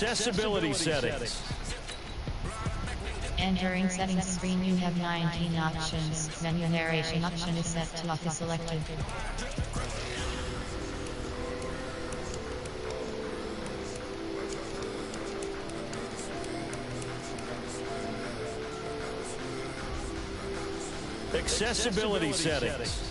accessibility settings. Entering settings screen, you have 19 options. Menu narration option is set to auto selected. Accessibility settings.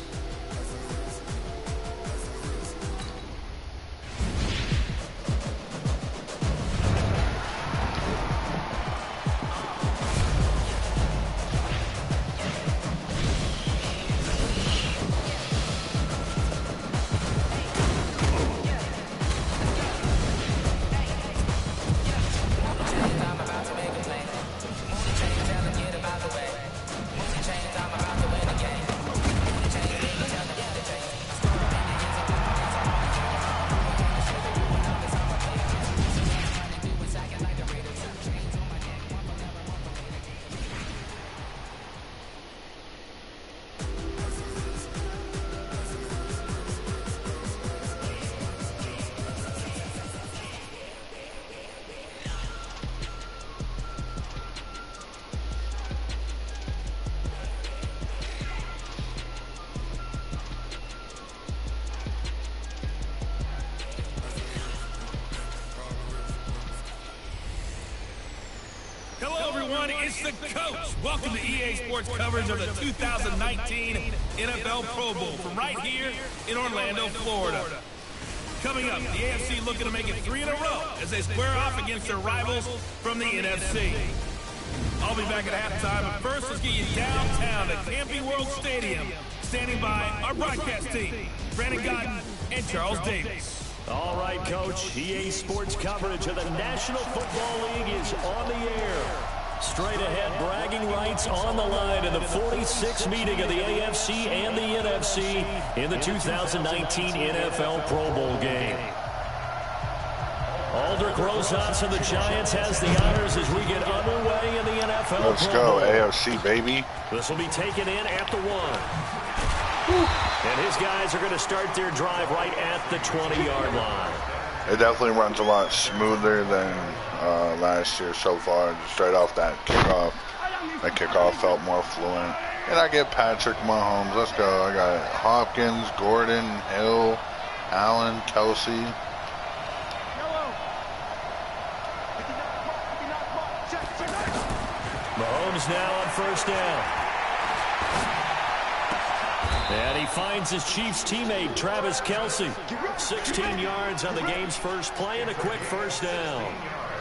It's the coach. Welcome to EA Sports coverage of the 2019 NFL Pro Bowl from right here in Orlando, Florida. Coming up, the AFC looking to make it 3 in a row as they square off against their rivals from the NFC. I'll be back at halftime, but first let's get you downtown at Camping World Stadium. Standing by our broadcast team, Brandon Godden and Charles Davis. All right, Coach. EA Sports coverage of the National Football League is on the air. Straight ahead, bragging rights on the line in the 46th meeting of the AFC and the NFC in the 2019 NFL Pro Bowl game. Aldrich Rosas and the Giants has the honors as we get underway in the NFL Let's Pro Bowl. go, AFC, baby. This will be taken in at the 1. And his guys are going to start their drive right at the 20-yard line. It definitely runs a lot smoother than last year so far. Just straight off that kickoff. That kickoff felt more fluent. And I get Patrick Mahomes. Let's go. I got Hopkins, Gordon, Hill, Allen, Kelsey. Mahomes now on first down. And he finds his Chiefs teammate, Travis Kelce. 16 yards on the game's first play and a quick first down.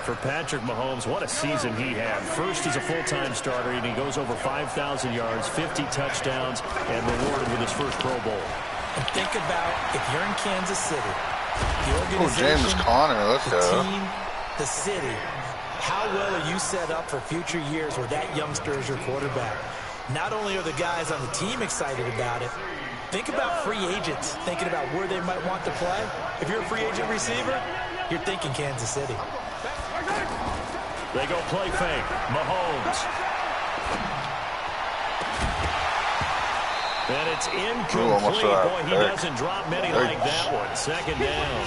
For Patrick Mahomes, what a season he had. First as a full-time starter, and he goes over 5,000 yards, 50 touchdowns, and rewarded with his first Pro Bowl. And think about if you're in Kansas City, the organization, James Conner, let's the go. team, the city, how well are you set up for future years where that youngster is your quarterback? Not only are the guys on the team excited about it, think about free agents thinking about where they might want to play. If you're a free agent receiver, you're thinking Kansas City. They go play fake. Mahomes. And it's incomplete. Boy, he doesn't drop many like that one. Second down.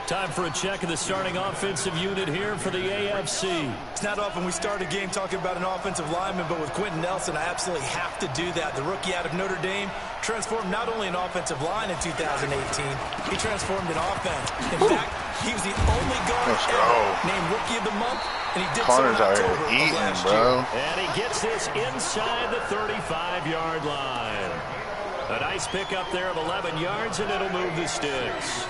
Time for a check of the starting offensive unit here for the AFC. It's not often we start a game talking about an offensive lineman, but with Quentin Nelson, I absolutely have to do that. The rookie out of Notre Dame transformed not only an offensive line in 2018, he transformed an offense. In fact, he was the only guard ever named Rookie of the Month, and he did Connor's so in out here October eating, of last bro. year. And he gets this inside the 35-yard line. A nice pickup there of 11 yards, and it'll move the sticks.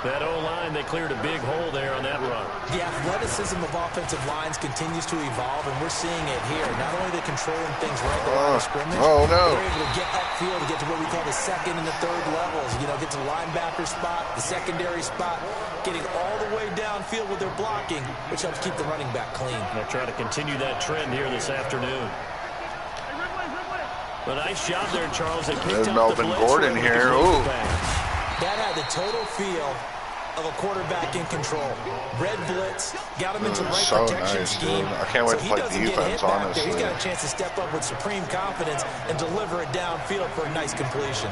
That O-line, they cleared a big hole there on that run. The athleticism of offensive lines continues to evolve, and we're seeing it here. Not only are they controlling things right at the line of scrimmage, no. they're able to get upfield to get to what we call the second and the third levels. You know, get to the linebacker spot, the secondary spot, getting all the way downfield with their blocking, which helps keep the running back clean. They'll try to continue that trend here this afternoon. A nice job there, Charles. They picked up Melvin Gordon here. Ooh. That had the total feel of a quarterback in control. Red blitz, got him into right protection scheme. I can't wait to play defense, honestly. He's got a chance to step up with supreme confidence and deliver it downfield for a nice completion.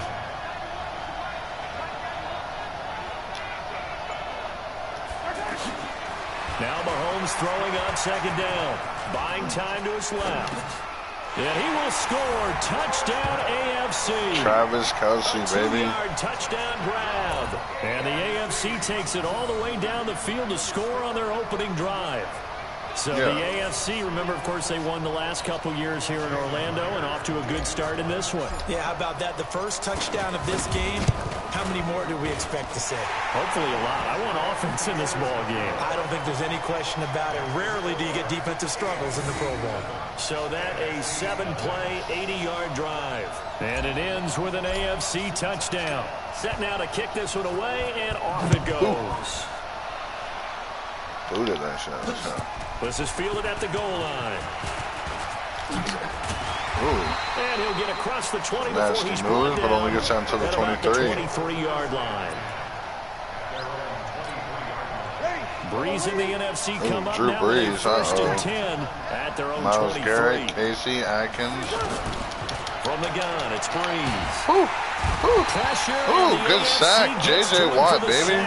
Mahomes throwing on second down. Buying time to his left. And he will score. Touchdown AFC. Travis Kelce, baby. 2-yard touchdown grab. And the AFC takes it all the way down the field to score on their opening drive. So the AFC, remember, of course, they won the last couple years here in Orlando and off to a good start in this one. Yeah, how about that? The first touchdown of this game, how many more do we expect to see? Hopefully a lot. I want offense in this ball game. I don't think there's any question about it. Rarely do you get defensive struggles in the Pro Bowl. So that a 7-play, 80-yard drive. And it ends with an AFC touchdown. Set now to kick this one away, and off it goes. Booted that shot. This is fielded at the goal line. Ooh. And he'll get across the 20 Nasty before he's move, but only gets down to the 23. 23-yard line. Breeze in the NFC come up Drew now. Brees, First and 10 at their own Myles 23. Garrett, Casey, Atkins. From the gun, it's Breeze. Ooh. Ooh. Pressure. Ooh, good sack. J.J. Watt, baby.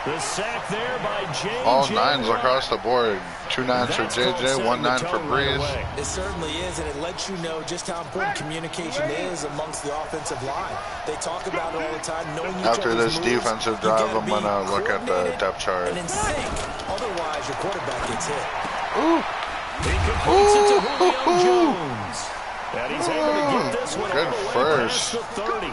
The sack there by J.J. All 9s across the board. 2 9s for J.J., 1 9 for Breeze. It certainly is, and it lets you know just how important communication is amongst the offensive line. They talk about it all the time. Knowing each After other's this moves, defensive drive, I'm going to look at the depth chart. And in sync. Otherwise, your quarterback gets hit. He completes it to Julio Jones. And he's able to get this one good all the way first. past the 30.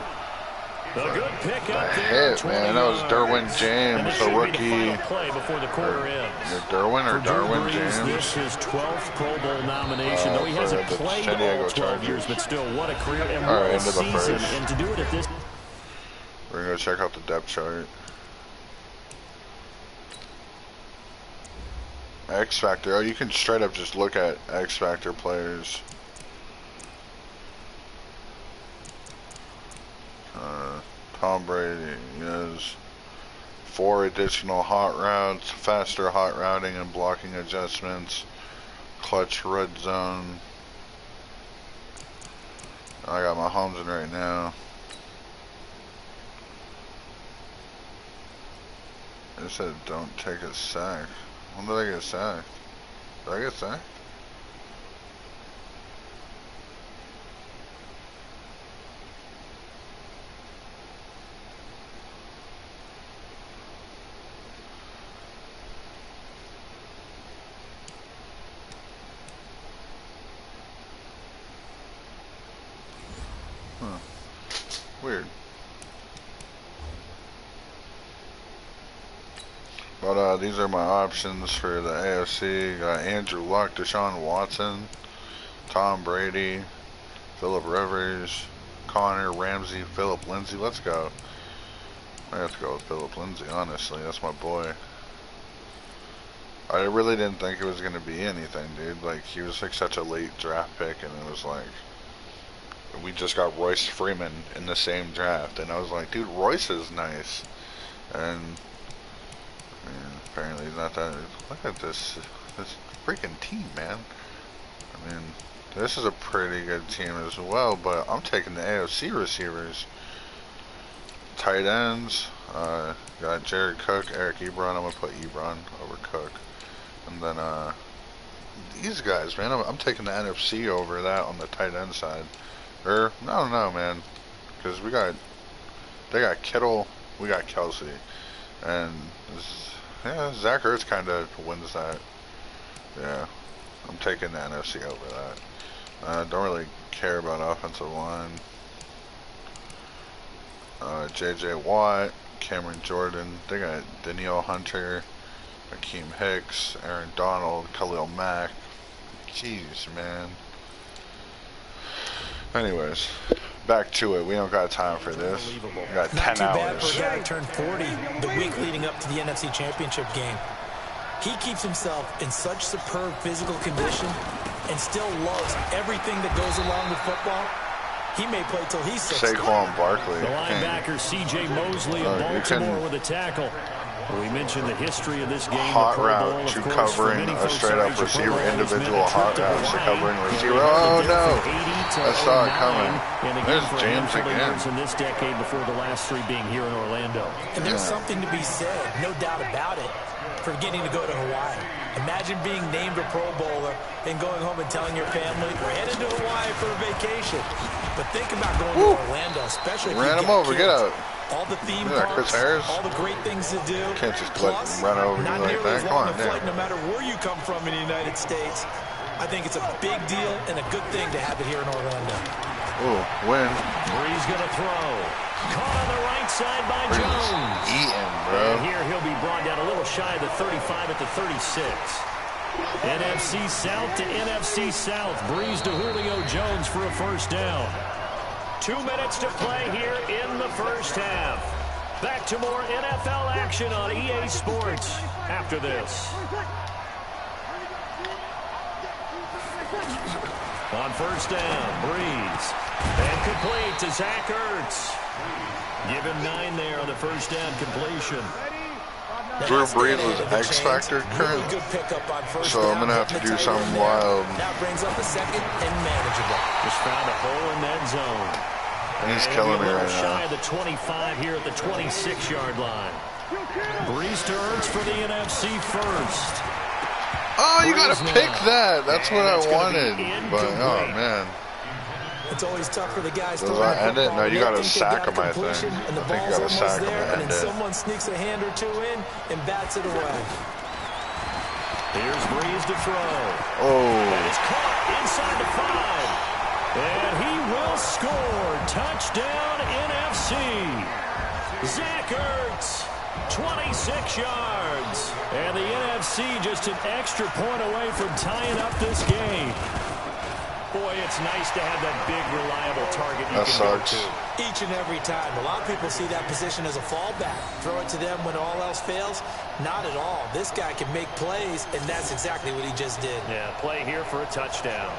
A good pick The up there. hit, man. That was Derwin James, the rookie. Play before the quarter ends. Derwin or For Drew Darwin Brees, James? This is his 12th Pro Bowl nomination, though he hasn't the played San Diego all 12 Chargers. years, but still, what a career and All what right, a into the season. first. And to do it at this. We're going to check out the depth chart. X Factor. Oh, you can straight up just look at X Factor players. Tom Brady has 4 additional hot routes, faster hot routing and blocking adjustments, clutch red zone. I got my Mahomes in right now. It said don't take a sack. When did I get sacked? Did I get sacked? Weird. But these are my options for the AFC. Got Andrew Luck, Deshaun Watson, Tom Brady, Phillip Rivers, Connor Ramsey, Phillip Lindsay. Let's go. I have to go with Phillip Lindsay, honestly. That's my boy. I really didn't think it was going to be anything, dude. Like, he was like such a late draft pick, and it was like, we just got Royce Freeman in the same draft, and I was like, dude, Royce is nice. And apparently not that. Look at this freaking team, man. I mean, this is a pretty good team as well, but I'm taking the AFC receivers. Tight ends, got Jared Cook, Eric Ebron. I'm gonna put Ebron over Cook. And then these guys, man, I'm taking the NFC over that on the tight end side. Or I don't know, man, because they got Kittle, we got Kelce, and yeah, Zach Ertz kind of wins that. Yeah, I'm taking the NFC over that. Don't really care about offensive line. J.J. Watt, Cameron Jordan. They got Danielle Hunter, Akeem Hicks, Aaron Donald, Khalil Mack. Jeez, man. Anyways, back to it. We don't got time for this. We got 10 Not too bad hours. for a guy who turned 40 the week leading up to the NFC Championship game. He keeps himself in such superb physical condition and still loves everything that goes along with football. He may play till he's 60. Saquon Barkley. The linebacker C.J. Mosley of Baltimore with a tackle. We mentioned the history of this game. Hot route to covering a straight-up receiver, individual hot routes to covering receiver. Oh, no. I saw it coming. There's James again. In this decade before the last 3 being here in Orlando. And there's something to be said, no doubt about it, for getting to go to Hawaii. Imagine being named a Pro Bowler and going home and telling your family, we're headed to Hawaii for a vacation. But think about going to Orlando, especially if you ran him over. Get out. All the theme parks, all the great things to do. Can't just let him run over you like that. Come on, flight, no matter where you come from in the United States. I think it's a big deal and a good thing to have it here in Orlando. Ooh, win. Brees going to throw. Caught on the right side by Jones. Eating, bro. And here he'll be brought down a little shy of the 35 at the 36. NFC South to NFC South. Brees to Julio Jones for a first down. 2 minutes to play here in the first half. Back to more NFL action on EA Sports after this. On first down, Brees. And complete to Zach Ertz. Give him 9 there on the first down completion. Drew Brees was X Factor current, so I'm going to have to do something wild. That brings up a second and manageable. Just found a hole in that zone. He's killing me right now. Shy of the 25 here at the 26-yard line. Brees to Ertz for the NFC first. Oh, you got to pick that. That's what I wanted. But, oh, man. It's always tough for the guys to end it? No, you got to sack him, I think. I think you got to sack him and end it. Someone sneaks a hand or two in and bats it away. Here's Brees to throw. Oh. And it's caught inside the 5. And he will score. Touchdown, NFC. Zach Ertz, 26 yards. And the NFC just an extra point away from tying up this game. Boy, it's nice to have that big, reliable target you can go to. Each and every time. A lot of people see that position as a fallback. Throw it to them when all else fails. Not at all. This guy can make plays, and that's exactly what he just did. Yeah, play here for a touchdown.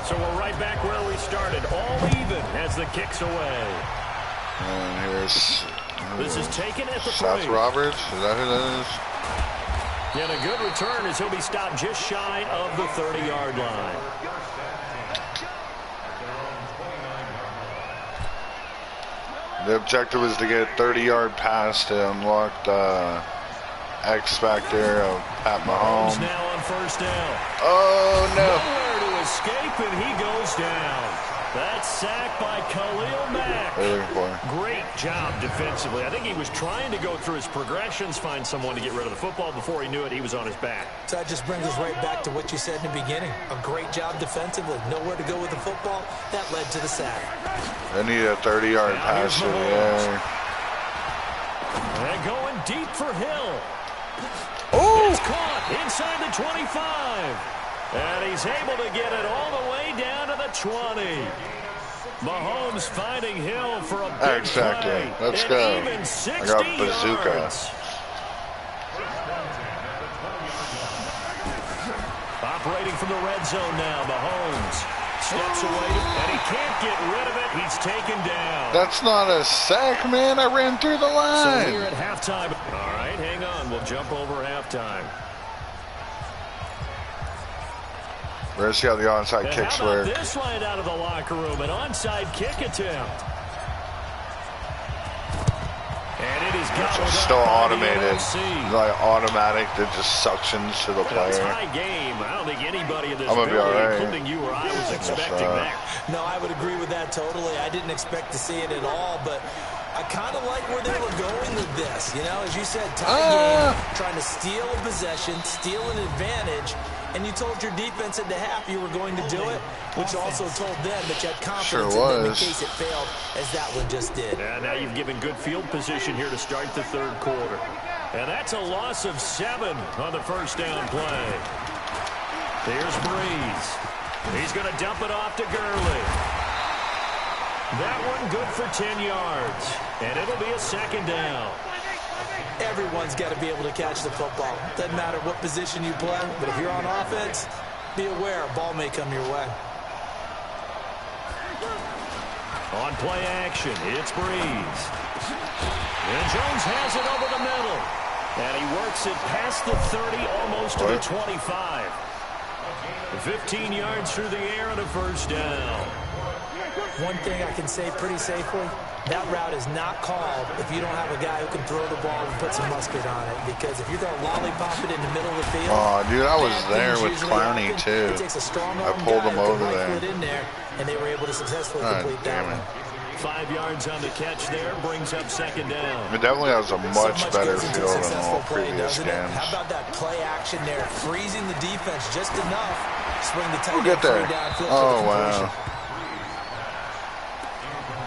So we're right back where we started. All even as the kick's away. And here's... This is taken at the Seth Roberts. Is that who that is? And a good return as he'll be stopped just shy of the 30-yard line. The objective is to get a 30-yard pass to unlock the X Factor of Pat Mahomes. Now on first down. Oh, no. Nowhere to escape, and he goes down. That's sacked by Khalil Mack. What are you looking for? Great job defensively. I think he was trying to go through his progressions, find someone to get rid of the football. Before he knew it, he was on his back. So that just brings us right back to what you said in the beginning. A great job defensively. Nowhere to go with the football. That led to the sack. They need a 30-yard pass through the air. And going deep for Hill. Oh! It's caught inside the 25. And he's able to get it all the way down to the 20. Mahomes finding Hill for a big play. Let's go. I got bazooka. Yards. Operating from the red zone now, Mahomes steps away, and he can't get rid of it. He's taken down. That's not a sack, man. I ran through the line. So we're at halftime. All right, hang on. We'll jump over halftime. Let's see how the onside kicks work. This line out of the locker room, an onside kick attempt. And it is still automated. Like automatic that just suctions to the player. It's high game. I don't think anybody in this building, including you or I, was expecting that. No, I would agree with that totally. I didn't expect to see it at all, but I kind of like where they were going with this. You know, as you said, tie game, trying to steal a possession, steal an advantage, and you told your defense at the half you were going to do it, which also told them that you had confidence in them in case it failed, as that one just did. And now you've given good field position here to start the third quarter. And that's a loss of 7 on the first down play. Here's Brees. He's going to dump it off to Gurley. That one good for 10 yards. And it'll be a second down. Everyone's got to be able to catch the football. Doesn't matter what position you play, but if you're on offense, be aware a ball may come your way. On play action, it's Brees. And Jones has it over the middle. And he works it past the 30, almost to the 25. 15 yards through the air and a first down. One thing I can say pretty safely, that route is not called if you don't have a guy who can throw the ball and put some mustard on it. Because if you're going to lollipop it in the middle of the field... Oh, dude, I was there with Clowney, too. I pulled him over there. And they were able to successfully complete that one. 5 yards on the catch there, brings up second down. It definitely has a much better feel than all previous games. How about that play action there, freezing the defense just enough, swing the tight end free downfield. Oh, wow.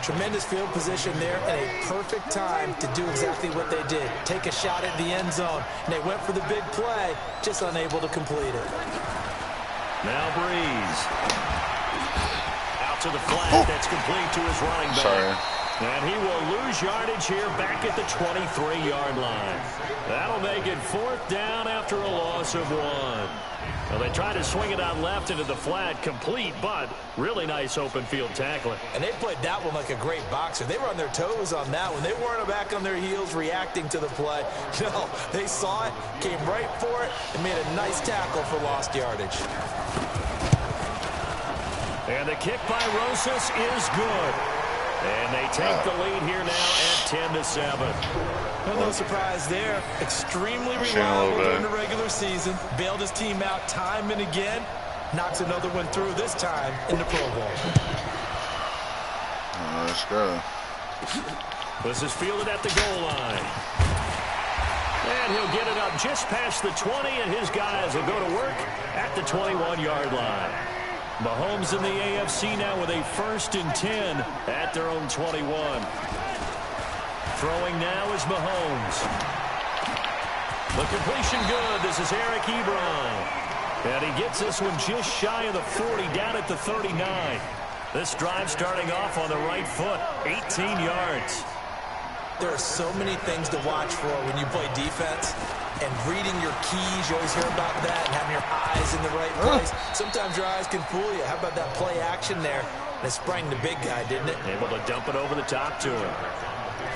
Tremendous field position there and a perfect time to do exactly what they did. Take a shot at the end zone. And they went for the big play, just unable to complete it. Now Breeze. Out to the flat. That's complete to his running back. Sorry. And he will lose yardage here back at the 23-yard line. That'll make it 4th down after a loss of 1. Well, they tried to swing it out left into the flat, complete, but really nice open field tackling. And they played that one like a great boxer. They were on their toes on that one. They weren't back on their heels reacting to the play. No, they saw it, came right for it, and made a nice tackle for lost yardage. And the kick by Rosas is good. And they take the lead here now at 10-7. Well, no surprise there. Extremely reliable during the regular season. Bailed his team out time and again. Knocks another one through, this time in the Pro Bowl. Let's go. This is fielded at the goal line. And he'll get it up just past the 20, and his guys will go to work at the 21-yard line. Mahomes in the AFC now with a 1st and 10 at their own 21. Throwing now is Mahomes. The completion good. This is Eric Ebron. And he gets this one just shy of the 40, down at the 39. This drive starting off on the right foot, 18 yards. There are so many things to watch for when you play defense. And reading your keys, you always hear about that, and having your eyes in the right place. Sometimes your eyes can fool you. How about that play action there? And it sprang the big guy, didn't it? Able to dump it over the top to him.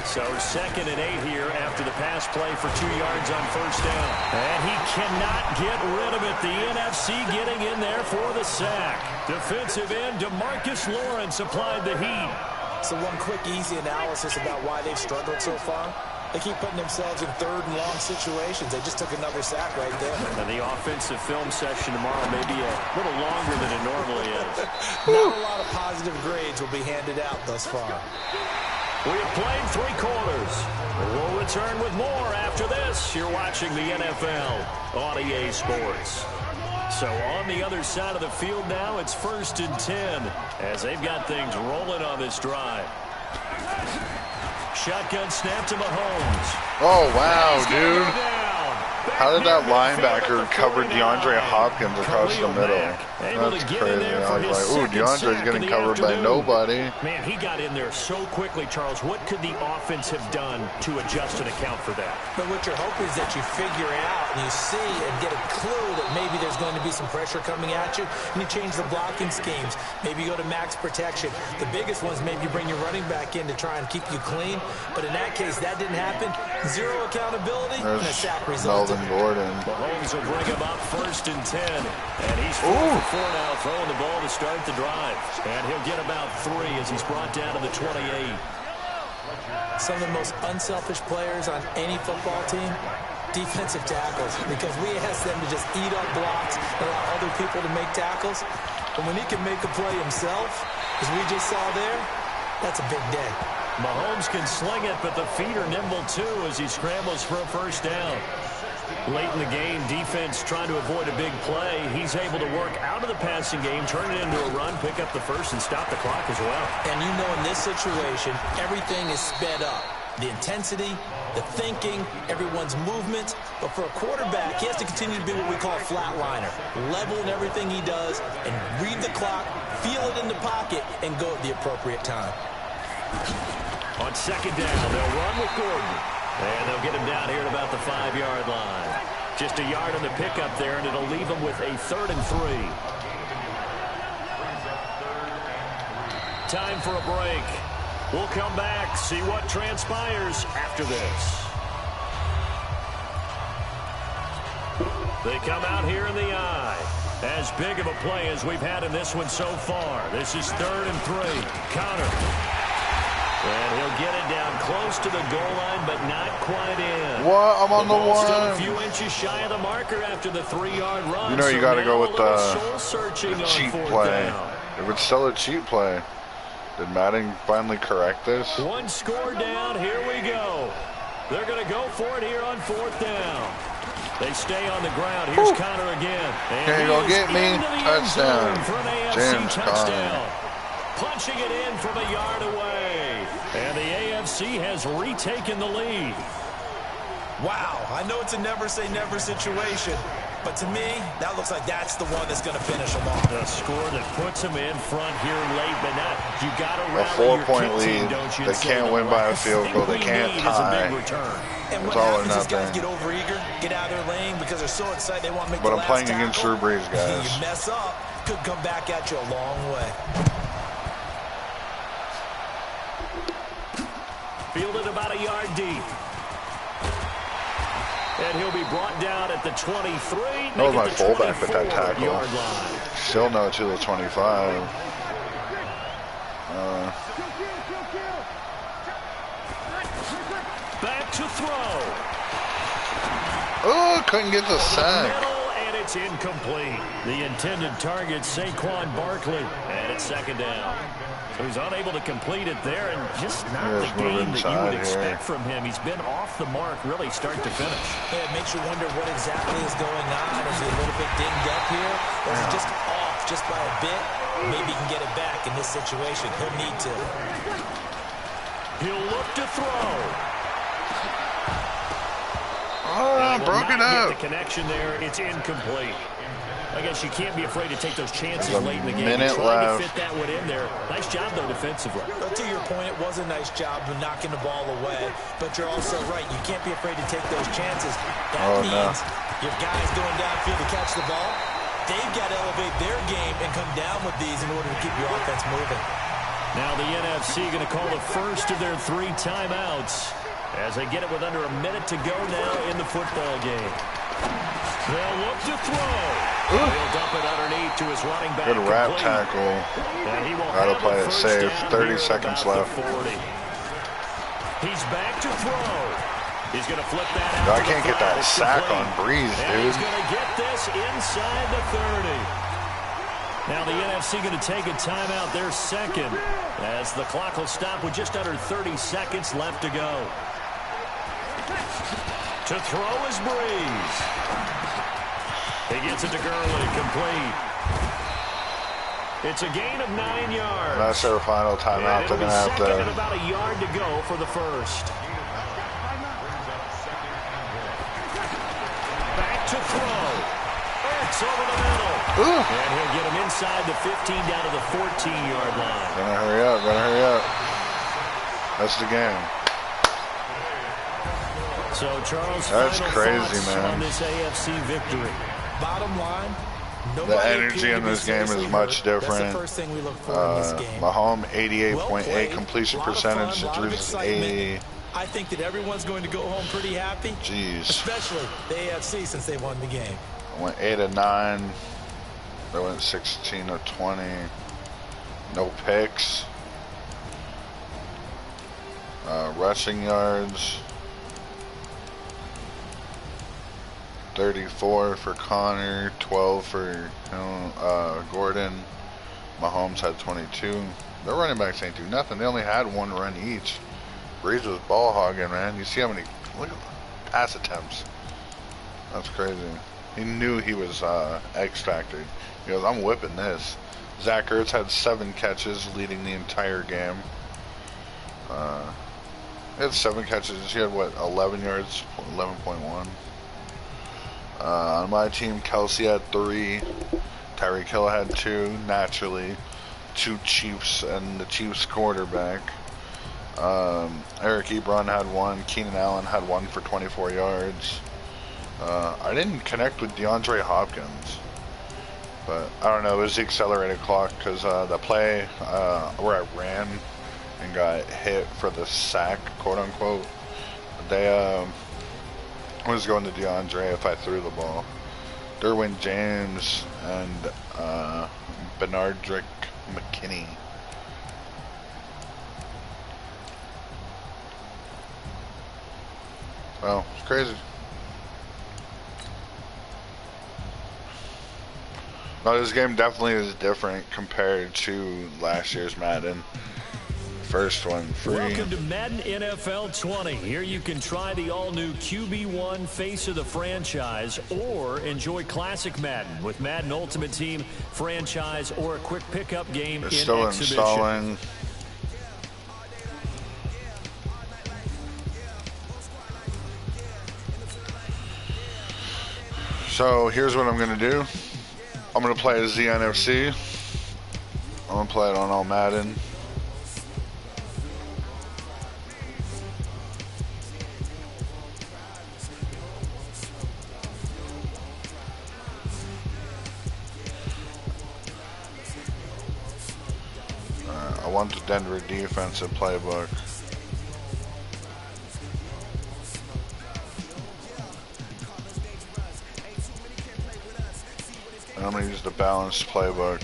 So 2nd and 8 here after the pass play for 2 yards on 1st down. And he cannot get rid of it. The NFC getting in there for the sack. Defensive end DeMarcus Lawrence applied the heat. So one quick, easy analysis about why they've struggled so far. They keep putting themselves in 3rd and long situations. They just took another sack right there. And the offensive film session tomorrow may be a little longer than it normally is. Not a lot of positive grades will be handed out thus far. We have played 3 quarters. We'll return with more after this. You're watching the NFL on EA Sports. So on the other side of the field now, it's 1st and 10 as they've got things rolling on this drive. Shotgun snap to Mahomes. Oh, wow, dude. How did that linebacker cover DeAndre Hopkins across the middle? That's crazy. I was like, ooh, DeAndre's getting covered by nobody. Man, he got in there so quickly, Charles. What could the offense have done to adjust and account for that? But what you're hoping is that you figure it out and you see and get a clue that maybe there's going to be some pressure coming at you, and you change the blocking schemes. Maybe you go to max protection. The biggest ones, maybe you bring your running back in to try and keep you clean. But in that case, that didn't happen. Zero accountability and a sack resulted. Gordon. Mahomes will bring him up 1st and 10. And he's 4 for 4 now, throwing the ball to start the drive. And he'll get about 3 as he's brought down to the 28. Some of the most unselfish players on any football team, defensive tackles. Because we ask them to just eat up blocks, allow other people to make tackles. But when he can make a play himself, as we just saw there, that's a big day. Mahomes can sling it, but the feet are nimble too as he scrambles for a 1st down. Late in the game, defense trying to avoid a big play. He's able to work out of the passing game, turn it into a run, pick up the 1st, and stop the clock as well. And you know in this situation, everything is sped up. The intensity, the thinking, everyone's movement. But for a quarterback, he has to continue to be what we call a flatliner. Level in everything he does and read the clock, feel it in the pocket, and go at the appropriate time. On 2nd down, they'll run with Gordon. And they'll get him down here at about the 5-yard line. Just a yard on the pickup there, and it'll leave him with a 3rd and 3. Time for a break. We'll come back, see what transpires after this. They come out here in the eye. As big of a play as we've had in this one so far. This is 3rd and 3. Counter. And he'll get it down close to the goal line, but not quite in. What? I'm on the one. Still a few inches shy of the marker after the 3-yard run. You know you got to go with the cheat play. Down. If it's still a cheat play, did Madden finally correct this? One score down. Here we go. They're going to go for it here on 4th down. They stay on the ground. Here's Connor again. Can you go get me? Touchdown. For an AFC James touchdown. Conner. Punching it in from a yard away. And the AFC has retaken the lead. Wow, I know it's a never-say-never situation, but to me, that looks like that's the one that's going to finish them off. The score that puts them in front here late, but not. You got to A 4-point lead. They can't win by a field goal. They can't tie. And what It's all or happens is guys nothing. get overeager, get out of their lane because they're so excited they want to make But the I'm last playing against tackle. Drew Brees, guys. You mess up, could come back at you a long way. Fielded about a yard deep. And he'll be brought down at the 23. That was my fullback with that tackle. Yard line. Still no to the 25. Back to throw. Oh, couldn't get the sack. Middle, and it's incomplete. The intended target, Saquon Barkley. And it's 2nd down. So he's unable to complete it there, and just not the game that you would expect from him. He's been off the mark, really, start to finish. Yeah, it makes you wonder what exactly is going on. Is he a little bit dinged up here? Or is he just off just by a bit? Maybe he can get it back in this situation. He'll need to. He'll look to throw. Oh, broke it up. Get the connection there. It's incomplete. I guess you can't be afraid to take those chances late in the game. Minute Trying left. to fit that one in there. Nice job, though, defensively. But to your point, it was a nice job of knocking the ball away. But you're also right. You can't be afraid to take those chances. That means your guys going downfield to catch the ball, they've got to elevate their game and come down with these in order to keep your offense moving. Now the NFC going to call the first of their 3 timeouts as they get it with under a minute to go now in the football game. They'll look to throw. He'll dump it underneath to his running back. Good wrap complete. tackle. Gotta play it safe. 30 seconds left. He's back to throw. He's going to flip that out. I can't get that sack on Breeze, And he's dude. going to get this inside the 30. Now the NFC going to take a timeout, their 2nd, as the clock will stop with just under 30 seconds left to go. To throw is Breeze. He gets it to Gurley, complete. It's a gain of 9 yards. That's their final timeout. They're going to have second and to. about a yard to go for the first. Back to throw. It's over the middle. Ooh. And he'll get him inside the 15 down to the 14-yard line. Gonna hurry up. Gonna hurry up. That's the game. So, Charles, That's final crazy, thoughts man. on this AFC victory. Bottom line, The energy in this game is much different. That's the first thing we look for in this game. Mahomes, Well 88.8 played, completion lot of percentage. fun, lot of Drew's excitement. 80. I think that everyone's going to go home pretty happy. Jeez. Especially the AFC since they won the game. Went 8 of 9. They went 16 of 20. No picks. Rushing yards. 34 for Connor, 12 for Gordon. Mahomes had 22. Their running backs ain't do nothing. They only had 1 run each. Breeze was ball hogging, man. You see how many look at the pass attempts. That's crazy. He knew he was X Factor. He goes, I'm whipping this. Zach Ertz had 7 catches, leading the entire game. He had 7 catches. He had, what, 11 yards? 11.1. On my team, Kelsey had 3. Tyreek Hill had 2, naturally. 2 Chiefs and the Chiefs quarterback. Eric Ebron had 1. Keenan Allen had 1 for 24 yards. I didn't connect with DeAndre Hopkins. But, I don't know, it was the accelerated clock because the play where I ran and got hit for the sack, quote-unquote, they was going to DeAndre if I threw the ball. Derwin James and Bernardrick McKinney. Well, it's crazy. No, this game definitely is different compared to last year's Madden. First one, free. Welcome to Madden NFL 20. Here you can try the all-new QB1 face of the franchise or enjoy classic Madden with Madden Ultimate Team, franchise, or a quick pickup game It's in still exhibition. installing. So here's what I'm going to do. I'm going to play as the NFC. I'm going to play it on all Madden. I want the Denver defensive playbook. And I'm going to use the balanced playbook.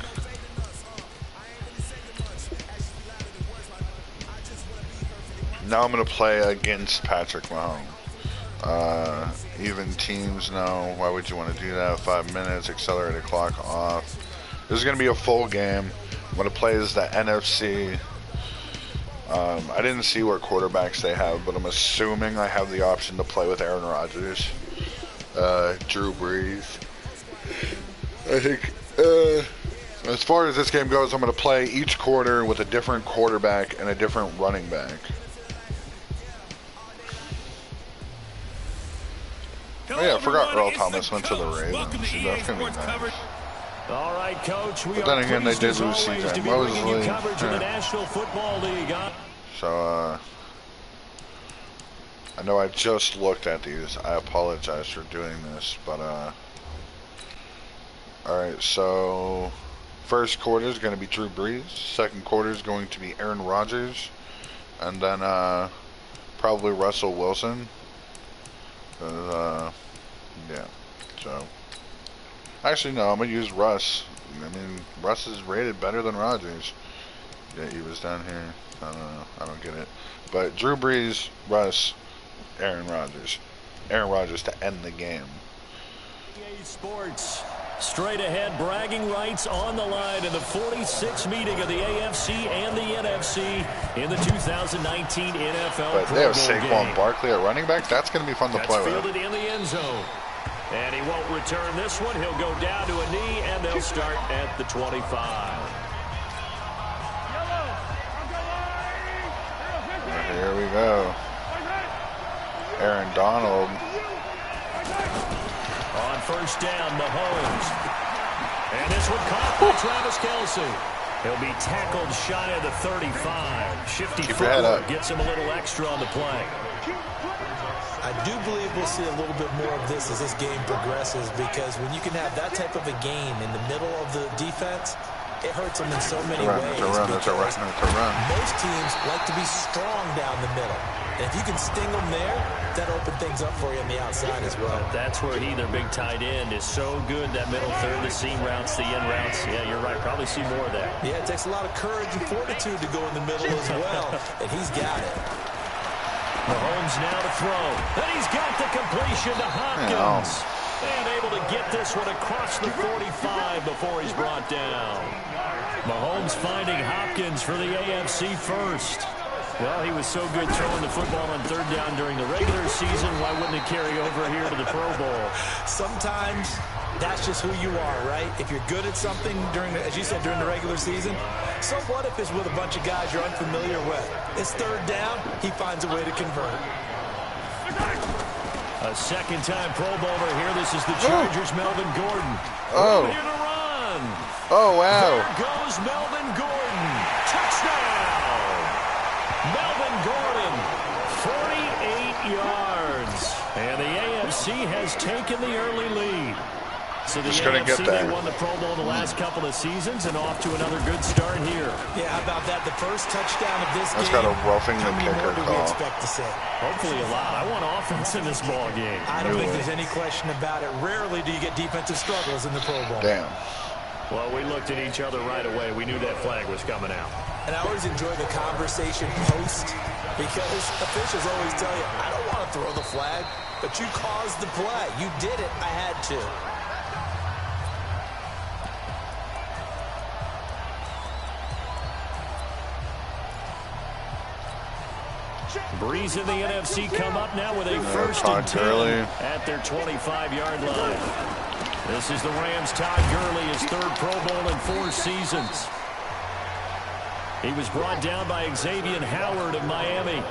Now I'm going to play against Patrick Mahomes. Even teams know. Why would you want to do that? 5 minutes, accelerated clock off. This is going to be a full game. I'm going to play as the NFC. I didn't see what quarterbacks they have, but I'm assuming I have the option to play with Aaron Rodgers, Drew Brees. I think, as far as this game goes, I'm going to play each quarter with a different quarterback and a different running back. Oh yeah, I forgot Earl Thomas went to the Ravens. That's going to be nice. All right, Coach. But then again, they did lose CJ Mosley. So, I know I just looked at these. I apologize for doing this, but, alright, so, first quarter is going to be Drew Brees. Second quarter is going to be Aaron Rodgers. And then, probably Russell Wilson. Yeah, so. Actually, no, I'm going to use Russ. I mean, Russ is rated better than Rodgers. Yeah, he was down here. I don't know. I don't get it. But Drew Brees, Russ, Aaron Rodgers. Aaron Rodgers to end the game. EA Sports. Straight ahead, bragging rights on the line in the 46th meeting of the AFC and the NFC in the 2019 NFL But they have Saquon Barkley at running back. That's going to be fun to play with. Fielded in the end zone. And he won't return this one. He'll go down to a knee, and they'll start at the 25. Here we go. Aaron Donald. On first down, Mahomes. And this one caught by Travis Kelce. He'll be tackled shy of the 35. Shifty footwork gets him a little extra on the play. I do believe we'll see a little bit more of this as this game progresses, because when you can have that type of a gain in the middle of the defense, it hurts them in so many ways. It's a run. Most teams like to be strong down the middle. And if you can sting them there, that opens things up for you on the outside as well. That's where their big tight end, is so good. That middle third, the seam routes, the in routes. Yeah, you're right. Probably see more of that. Yeah, it takes a lot of courage and fortitude to go in the middle as well. And he's got it. Mahomes now to throw. And he's got the completion to Hopkins. And able to get this one across the 45 before he's brought down. Mahomes finding Hopkins for the AFC first. Well, he was so good throwing the football on third down during the regular season. Why wouldn't it carry over here to the Pro Bowl? Sometimes that's just who you are, right? If you're good at something during, as you said, during the regular season, so what if it's with a bunch of guys you're unfamiliar with? It's third down, he finds a way to convert. A second-time Pro Bowler here. This is the Chargers' Melvin Gordon. Oh. Here to run. Oh, wow. There goes Melvin Gordon. Touchdown. Melvin Gordon, 48 yards. And the AFC has taken the early lead. So the Just couldn't AFC, get there. they won the Pro Bowl the last couple of seasons and off to another good start here. Yeah, how about that? The first touchdown of this That's game. got a roughing the How many kicker more do we call. expect to see? Hopefully a lot. I want offense in this ball game. I don't think there's any question about it. Rarely do you get defensive struggles in the Pro Bowl. Damn. Well, we looked at each other right away. We knew that flag was coming out. And I always enjoy the conversation post because officials always tell you, I don't want to throw the flag, but you caused the play. You did it. I had to. Breeze in the NFC come up now with a first and 10 at their 25-yard line. This is the Rams' Todd Gurley, his third Pro Bowl in 4 seasons. He was brought down by Xavier Howard of Miami.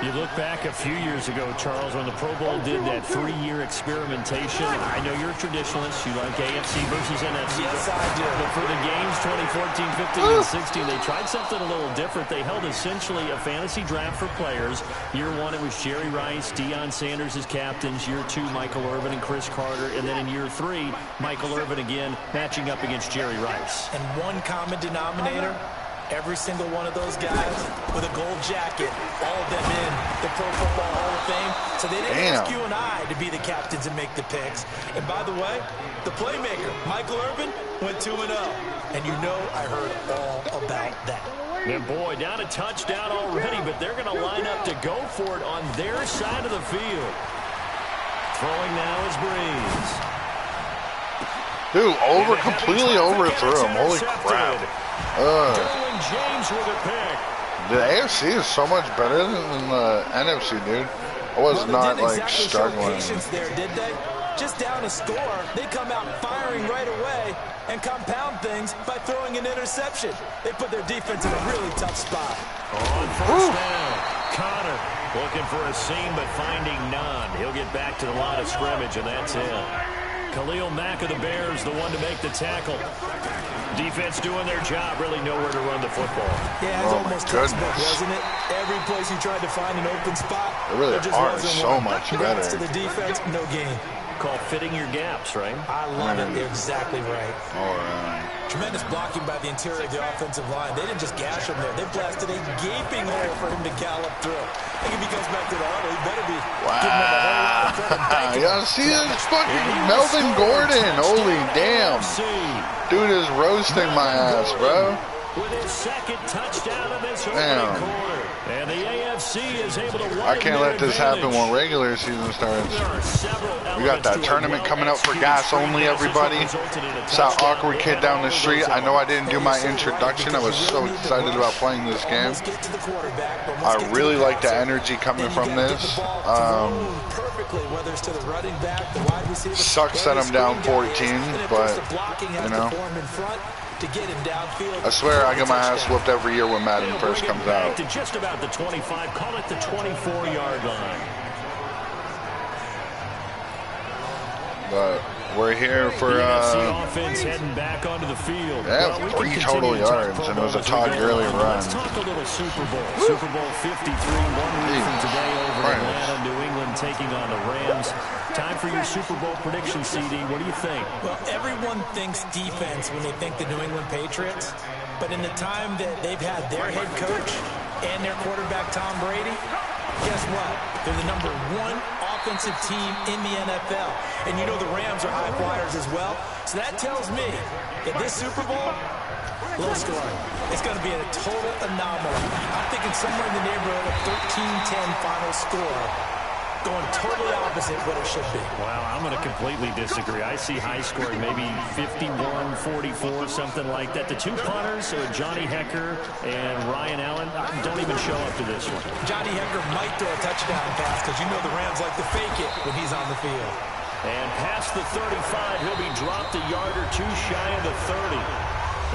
You look back a few years ago, Charles, when the Pro Bowl did that 3-year experimentation. I know you're a traditionalist. You like AFC versus NFC. Yes, I do. But for the games 2014, 15, and 16, they tried something a little different. They held essentially a fantasy draft for players. Year 1, it was Jerry Rice, Deion Sanders as captains. Year 2, Michael Irvin and Chris Carter. And then in year 3, Michael Irvin again matching up against Jerry Rice. And one common denominator, every single one of those guys with a gold jacket, all of them in the Pro Football Hall of Fame. So they didn't ask you and I to be the captains and make the picks. And by the way, the playmaker, Michael Irvin, went 2-0. And you know I heard all about that. And boy, down a touchdown already, but they're going to line up to go for it on their side of the field. Throwing now is Breeze. Dude, completely overthrew him. Holy crap. James with a pick. The AFC is so much better than the NFC, dude. I was not like struggling. There, did they? Just down a score, they come out firing right away and compound things by throwing an interception. They put their defense in a really tough spot. On first down, Connor looking for a seam but finding none. He'll get back to the line of scrimmage, and that's it. Khalil Mack of the Bears, the one to make the tackle. Defense doing their job, really nowhere to run the football. Yeah, it's almost textbook, wasn't it? Every place you tried to find an open spot, they really there just are wasn't so one. much Congrats better. To the defense, no gain. Called fitting your gaps, right? I love it. They're exactly right. All right. Tremendous blocking by the interior of the offensive line. They didn't just gash him there. They blasted a gaping hole for him to gallop through. I think if he comes back to the huddle, he better be giving him a whole lot of credit. Y'all see this fucking Melvin Gordon? Holy damn. Dude is roasting my ass, bro. With his second touchdown of this opening quarter. And the AFC is able to I can't let this happen when regular season starts. We got that tournament coming up for GasOnly, everybody. Saw awkward kid down the street. I know I didn't do my introduction. I was so excited about playing this game. I really like the energy coming from this. Sucks that I'm down 14, but, you know. I swear I get my ass whooped every year when Madden first comes out. To just about the 25, call it the 24-yard line. But we're here for offense heading back onto the field. Yeah, 3 total yards, and it was a Todd Gurley run. Let's talk a little Super Bowl. Super Bowl 53, 1 week from today over in Atlanta, New England taking on the Rams. Time for your Super Bowl prediction, CD. What do you think? Well, everyone thinks defense when they think the New England Patriots. But in the time that they've had their head coach and their quarterback, Tom Brady, guess what? They're the #1 offensive team in the NFL. And you know the Rams are high flyers as well. So that tells me that this Super Bowl, low scoring. It's going to be a total anomaly. I'm thinking somewhere in the neighborhood of 13-10 final score. Going totally opposite what it should be. Wow, I'm going to completely disagree. I see high scoring, maybe 51-44, something like that. The two punters, Johnny Hecker and Ryan Allen, don't even show up to this one. Johnny Hecker might throw a touchdown pass because you know the Rams like to fake it when he's on the field. And past the 35, he'll be dropped a yard or two shy of the 30.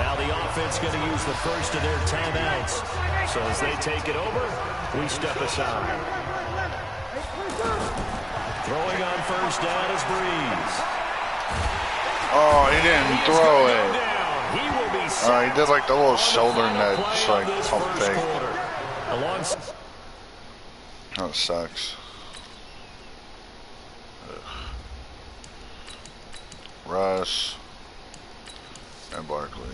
Now the offense going to use the first of their timeouts. So as they take it over, we step aside. Throwing on first down is Breeze. Oh, he didn't throw it. He will be he did like the little shoulder nudge, like pump fake. That sucks. Russ and Barkley.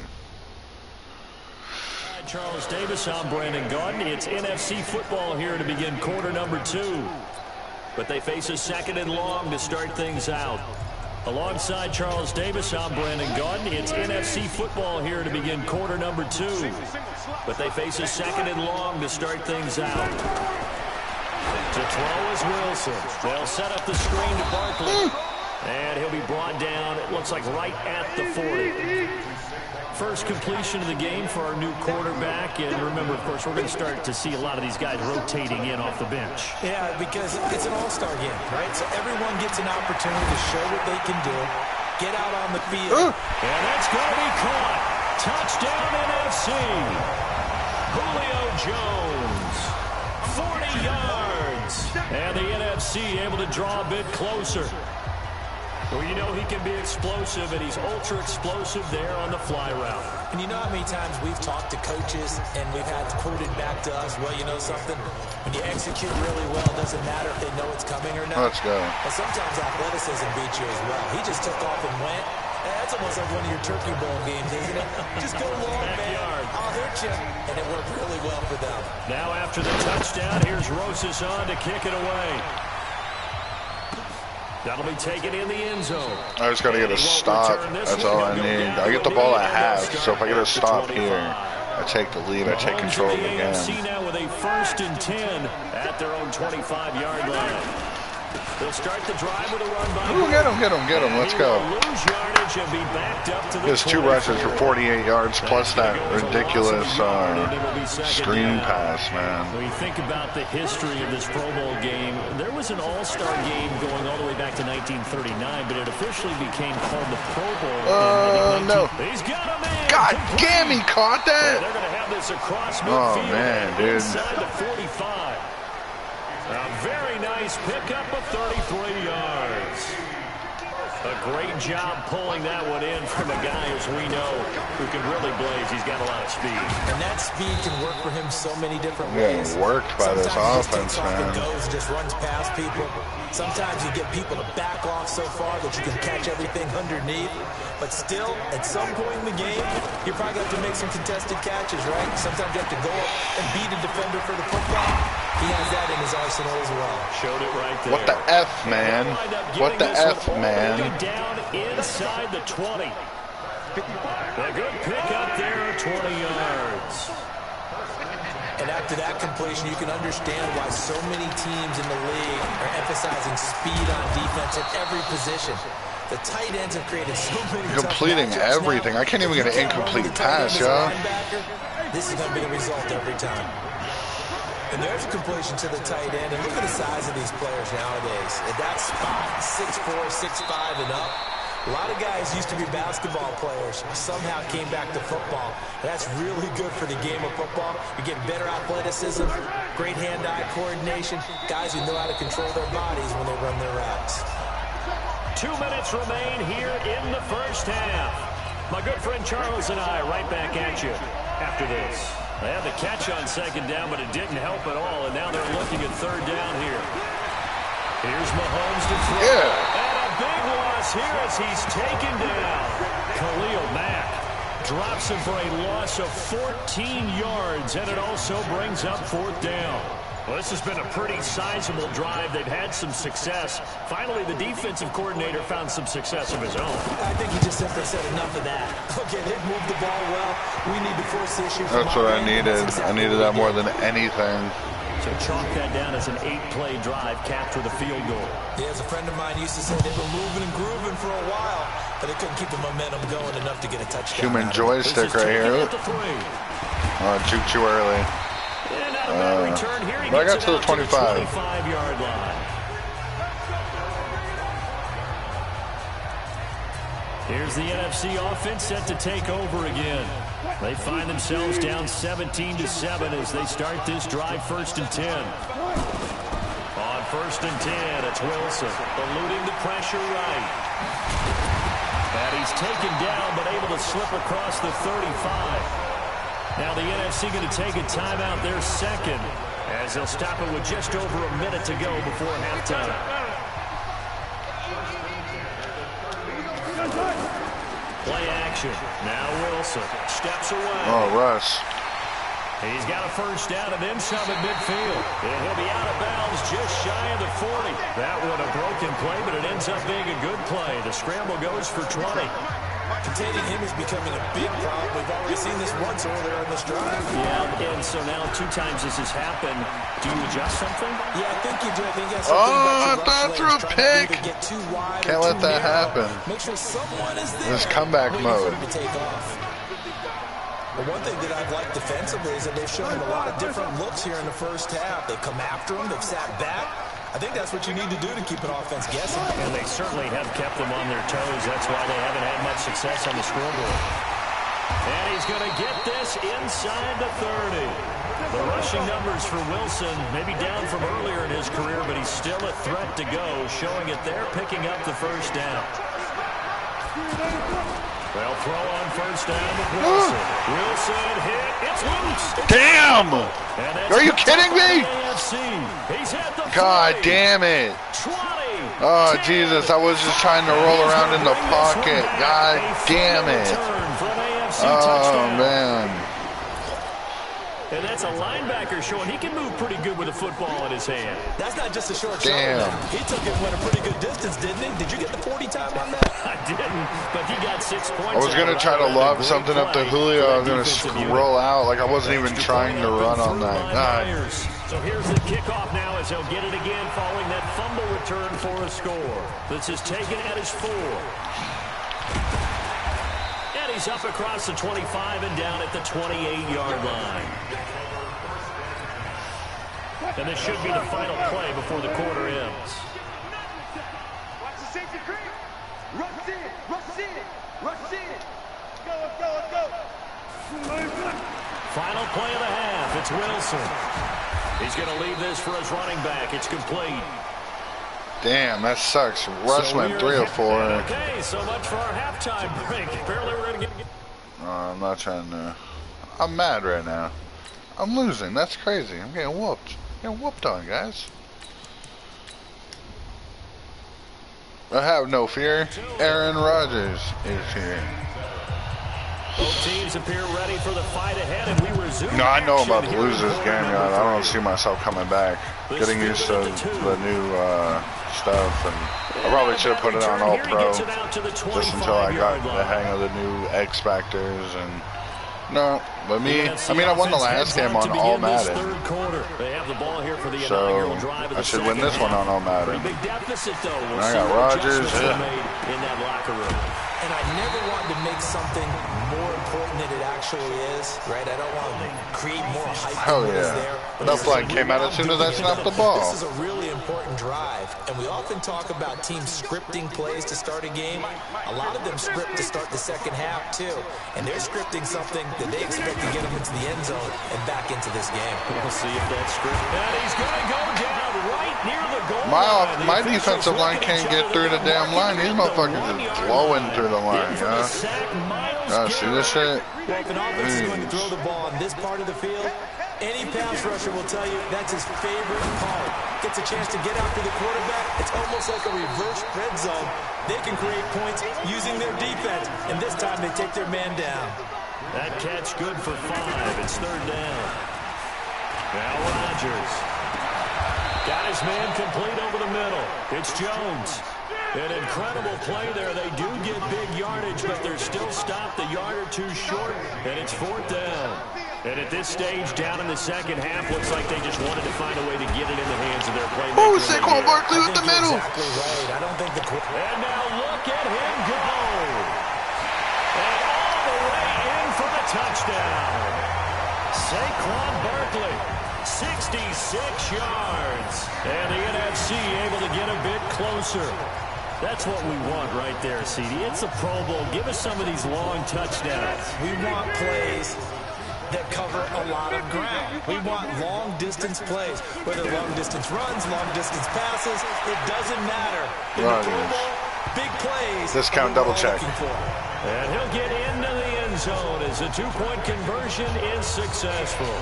Charles Davis, I'm Brandon Gaudin. It's NFC football here to begin quarter number 2. But they face a 2nd and long to start things out. Alongside Charles Davis, I'm Brandon Gaudin. It's NFC football here to begin quarter number 2. But they face a 2nd and long to start things out. To throw is Wilson. They'll set up the screen to Barkley. And he'll be brought down, it looks like right at the 40. First completion of the game for our new quarterback. And remember, of course, we're going to start to see a lot of these guys rotating in off the bench. Yeah, because it's an all-star game, right? So everyone gets an opportunity to show what they can do, get out on the field. And that's going to be caught. Touchdown NFC. Julio Jones. 40 yards. And the NFC able to draw a bit closer. Well, you know he can be explosive, and he's ultra-explosive there on the fly route. And you know how many times we've talked to coaches, and we've had quoted back to us, well, you know something? When you execute really well, it doesn't matter if they know it's coming or not. Let's go. But sometimes athleticism beats you as well. He just took off and went. That's almost like one of your Turkey Bowl games, isn't it? Just go long, man. I'll hurt you. And it worked really well for them. Now after the touchdown, here's Rosas on to kick it away. That'll be taken in the end zone. I just got to get a stop. That's all I need. I get the ball at half, so if I get a stop here, I take the lead. I take control of the game. AFC now with a 1st and 10 at their own 25-yard line. They'll start the drive with a run by. Ooh, get him. Let's go. Lose yardage and be backed up to the There's 2 rushes for 48 yards plus that ridiculous screen pass, man. When you think about the history of this Pro Bowl game, there was an all-star game going all the way back to 1939, but it officially became called the Pro Bowl. No. He's got him in. God damn, he caught that. They're going to have this across midfield. Oh, man, dude. Inside the 45. A very nice pickup of 33 yards. A great job pulling that one in from a guy, as we know, who can really blaze. He's got a lot of speed. And that speed can work for him so many different ways. Getting worked by this offense, man. Just runs past people. Sometimes you get people to back off so far that you can catch everything underneath. But still, at some point in the game, you're probably going to have to make some contested catches, right? Sometimes you have to go up and beat a defender for the football. He has that in his arsenal as well. Showed it right there. What the F, man? What the F, man? Down inside the 20. A good pick up there, 20 yards. And after that completion, you can understand why so many teams in the league are emphasizing speed on defense at every position. The tight ends have created so many completing everything. I can't even get an incomplete pass, y'all. This is going to be the result every time. And there's a completion to the tight end. And look at the size of these players nowadays. At that spot, 6'4", 6'5", and up. A lot of guys used to be basketball players, somehow came back to football. That's really good for the game of football. You get better athleticism, great hand-eye coordination, guys who know how to control their bodies when they run their routes. 2 minutes remain here in the first half. My good friend Charles and I right back at you after this. They had the catch on 2nd down, but it didn't help at all, and now they're looking at 3rd down here. Here's Mahomes to throw. And a big loss here as he's taken down. Khalil Mack drops him for a loss of 14 yards, and it also brings up 4th down. Well, this has been a pretty sizable drive. They've had some success. Finally, the defensive coordinator found some success of his own. I think he just simply said enough of that. Okay, they've moved the ball well. We need to force issues. That's what I needed. I needed that more than anything. So chalk that down as an 8-play drive, capture the field goal. Yeah, as a friend of mine used to say, they've been moving and grooving for a while, but they couldn't keep the momentum going enough to get a touchdown. Human joystick right here. Too early. Return here, but I got to the 25. 25-yard line. Here's the NFC offense set to take over again. They find themselves down 17-7 as they start this drive 1st and 10. On 1st and 10, it's Wilson eluding the pressure right. And he's taken down but able to slip across the 35. Now the NFC going to take a timeout there 2nd as they'll stop it with just over a minute to go before halftime. action. Now Wilson steps away. Oh, Russ. He's got a first down and then some at midfield. And he'll be out of bounds just shy of the 40. That one a broken play, but it ends up being a good play. The scramble goes for 20. Containing him is becoming a big problem. We've already seen this once earlier in this drive. Yeah, and so now 2 times this has happened. Do you adjust something? Yeah, I think you do. I think that's threw a pick. Can't let that happen. Make sure someone is there. This comeback mode. To take off. But one thing that I've liked defensively is that they've shown a lot of different looks here in the first half. They've come after him. They've sat back. I think that's what you need to do to keep an offense guessing. And they certainly have kept them on their toes. That's why they haven't had much success on the scoreboard. And he's going to get this inside the 30. The rushing numbers for Wilson maybe down from earlier in his career, but he's still a threat to go, showing it there, picking up the first down. They'll throw on first down with Wilson. Wilson hit. It's loose. Damn! Are you kidding me? God damn it. 20. Oh, Jesus. I was just trying to roll around in the pocket. God damn it. Oh, man. And that's a linebacker showing he can move pretty good with a football in his hand. That's not just a short shot. Damn. He took it went a pretty good distance, didn't he? Did you get the 40 time on that? I didn't, but he got 6 points. I was going to try to lob something up to Julio. I was going to scroll out like I wasn't even trying to run on that. God. So here's the kickoff now as he'll get it again following that fumble return for a score. This is taken at his 4. And he's up across the 25 and down at the 28-yard line. And this should be the final play before the quarter ends. Watch the safety creep. Rush in, rush in, rush in. Let's go. Final play of the half. It's Wilson. He's going to leave this for his running back. It's complete. Damn, that sucks. Russ went 3 or 4. Okay, so much for our halftime break. Apparently we're going to get... I'm not trying to... I'm mad right now. I'm losing. That's crazy. I'm getting whooped. Getting whooped on, guys. I have no fear. Aaron Rodgers is here. Both teams appear ready for the fight ahead, and we resume. No, I know I'm about to lose this game, y'all. I don't see myself coming back. Getting used to the new stuff, and I probably should have put it on All Pro just until I got the hang of the new X Factors and. No, but me, I mean, I won the last game on All Madden, so I should win this one on All Madden. And I got Rodgers, And I never wanted to make something more important than it actually is, right? I don't want to create more hype Hell than yeah. is there. That flag came out as soon as I snapped the ball. This is a really important drive, and we often talk about teams scripting plays to start a game. A lot of them script to start the second half, too. And they're scripting something that they expect to get them into the end zone and back into this game. We'll see if that's script. And he's going to go down right near the goal line. My defensive line can't get through the damn line. These motherfuckers just blowing through the line, yeah. See this shit? Well, if an offense is going to throw the ball on this part of the field, any pass rusher will tell you that's his favorite part. Gets a chance to get after the quarterback. It's almost like a reverse red zone. They can create points using their defense, and this time they take their man down. That catch good for 5. It's third down. Now Rodgers. Got his man complete over the middle. It's Jones. An incredible play there. They do get big yardage, but they're still stopped a yard or 2 short, and it's 4th down. And at this stage, down in the second half, looks like they just wanted to find a way to get it in the hands of their playmakers. Oh, Saquon Barkley with the middle. Exactly right. I don't think the... And now look at him go. And all the way in for the touchdown. Saquon Barkley, 66 yards. And the NFC able to get a bit closer. That's what we want right there, CD. It's a Pro Bowl. Give us some of these long touchdowns. We want plays that cover a lot of ground. We want long-distance plays, whether long-distance runs, long-distance passes. It doesn't matter. In the Pro Bowl, big plays. Discount double check. And he'll get into the end zone as the 2-point conversion is successful.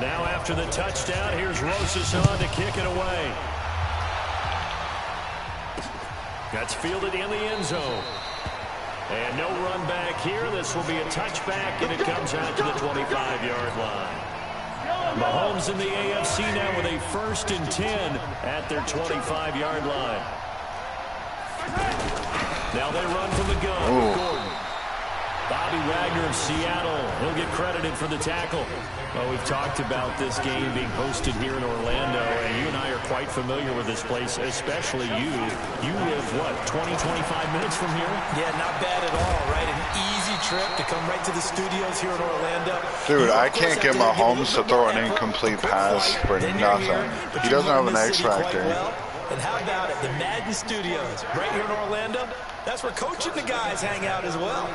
Now after the touchdown, here's Rosas on to kick it away. That's fielded in the end zone. And no run back here. This will be a touchback, and it comes out to the 25-yard line. Mahomes in the AFC now with a 1st and 10 at their 25-yard line. Now they run from the gun with Gordon. Bobby Wagner of Seattle, he'll get credited for the tackle. Well, we've talked about this game being hosted here in Orlando, and you and I are quite familiar with this place, especially you. You live, what, 20, 25 minutes from here? Yeah, not bad at all, right? An easy trip to come right to the studios here in Orlando. Dude, I can't get Mahomes to throw an incomplete pass for nothing. He doesn't have an X factor. And how about it, the Madden Studios, right here in Orlando? That's where Coach and the guys hang out as well.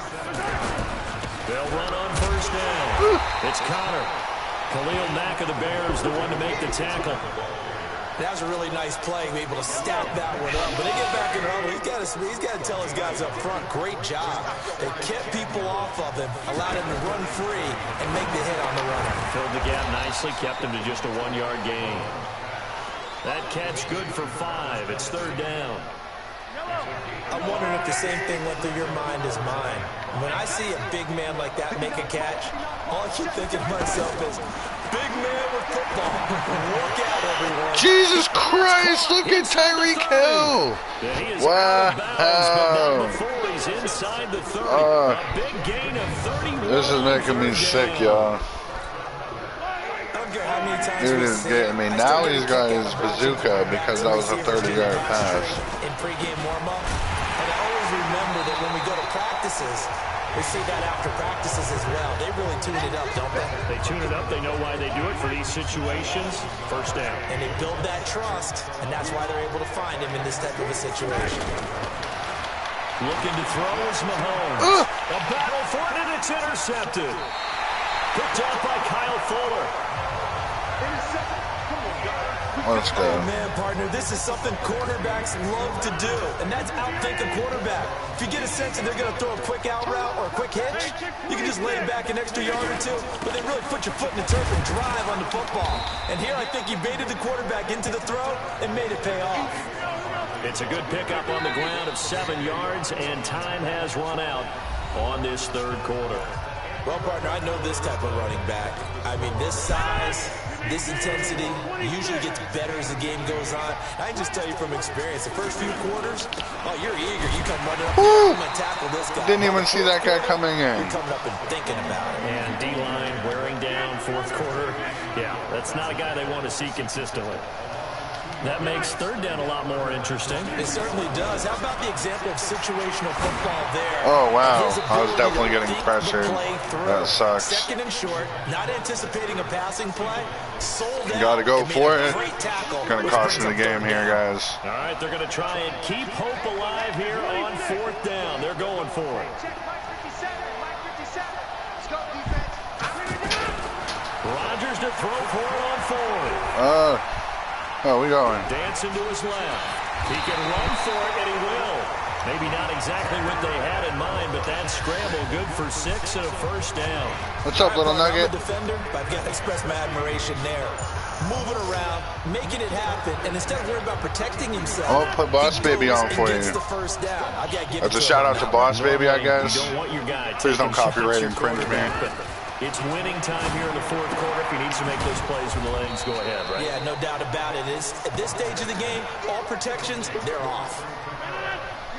They'll run on 1st down. It's Connor. Khalil Mack of the Bears, the one to make the tackle. That was a really nice play, able to stack that one up. But they get back in the huddle. He's got to tell his guys up front, great job. They kept people off of him, allowed him to run free and make the hit on the runner. Filled the gap nicely, kept him to just a 1-yard gain. That catch good for 5. It's 3rd down. I'm wondering if the same thing went through your mind as mine. When I see a big man like that make a catch, all I keep thinking to myself is, big man with football. Look out, everyone. Jesus Christ, look at Tyreek Hill. Wow. He's inside the 30. A big gain of 31. This is making me sick, y'all. Dude is getting me. Now he's got his bazooka because that was a 30-yard pass. In pregame warm-up, and I always remember that when we go to practices, we see that after practices as well. They really tune it up, don't they? They tune it up. They know why they do it for these situations. 1st down. And they build that trust, and that's why they're able to find him in this type of a situation. Looking to throw is Mahomes. A battle for it, and it's intercepted. Picked off by Kyle Fuller. Let's go. Oh, man, partner, this is something quarterbacks love to do, and that's outthink a quarterback. If you get a sense that they're going to throw a quick out route or a quick hitch, you can just lay back an extra yard or two, but then really put your foot in the turf and drive on the football. And here I think you baited the quarterback into the throw and made it pay off. It's a good pickup on the ground of 7 yards, and time has run out on this 3rd quarter. Well, partner, I know this type of running back. I mean, this size, this intensity usually gets better as the game goes on. I can just tell you from experience, the first few quarters, oh, you're eager. You come running up, I'm going to tackle this guy. Didn't even see that guy coming in. You're coming up and thinking about it. And D-line wearing down 4th quarter. Yeah, that's not a guy they want to see consistently. That makes 3rd down a lot more interesting. It certainly does. How about the example of situational football there? Oh, wow. I was definitely getting pressured. That sucks. 2nd and short, not anticipating a passing play. Sold out. Got to go for it. Going to cost me the game here, guys. All right, they're going to try and keep hope alive here on 4th down. They're going for it. Rodgers to throw for it on 4th. Oh, we going. Dancing to his left. He can run for it, and he will. Maybe not exactly what they had in mind, but that scramble good for 6 and a 1st down. What's up, little nugget? I'm a defender, but I've got to express my admiration there. Moving around, making it happen, and instead of worrying about protecting himself, I'll put Boss Baby on for you. That's a shout out to Boss Baby, I guess. Please don't copyright infringe me. It's winning time here in the 4th quarter. If he needs to make those plays with the legs, go ahead, right? Yeah, no doubt about it. At this stage of the game, all protections, they're off.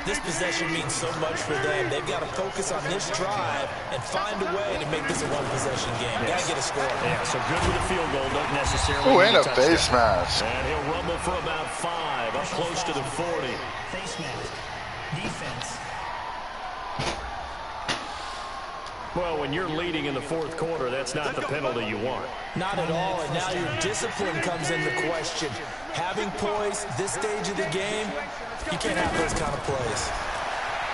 This possession means so much for them. They've got to focus on this drive and find a way to make this a one-possession game. Got to get a score. Yeah, so good with a field goal. Don't necessarily. Oh, and a face mask. And he'll rumble for about 5, up close to the 40. Face mask. Defense. Well, when you're leading in the 4th quarter, that's not the penalty you want. Not at all, and now your discipline comes into question. Having poise this stage of the game, you can't have those kind of plays.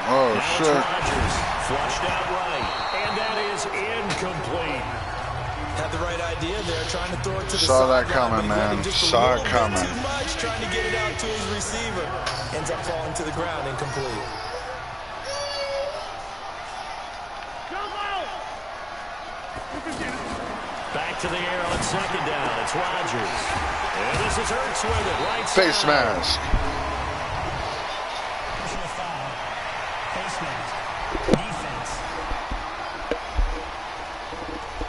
Oh, now shit. Rodgers flushed out right, and that is incomplete. Had the right idea there, trying to throw it to the Saw side. that coming, man. Saw it coming. Too much, trying to get it out to his receiver. Ends up falling to the ground, incomplete. Back to the air on 2nd down. It's Rodgers. And this is Hurts with it. Right side. Face mask. Face mask. Defense.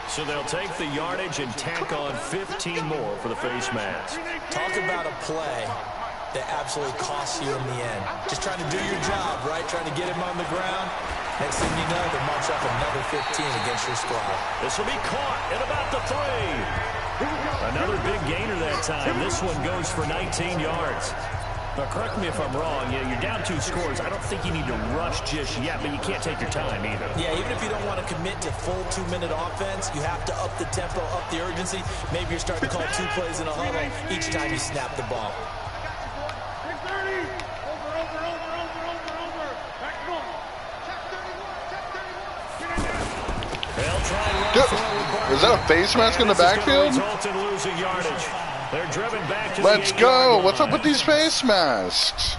So they'll take the yardage and tack on 15 more for the face mask. Talk about a play that absolutely costs you in the end. Just trying to do your job, right? Trying to get him on the ground. Next thing you know, they march up another 15 against your squad. This will be caught at about the 3. Another big gainer that time. This one goes for 19 yards. Now, correct me if I'm wrong. Yeah, you're down 2 scores. I don't think you need to rush just yet, but you can't take your time either. Yeah, even if you don't want to commit to full 2-minute offense, you have to up the tempo, up the urgency. Maybe you're starting to call 2 plays in a huddle each time you snap the ball. Is that a face mask in the backfield? They're driven back to Let's go. What's up with these face masks?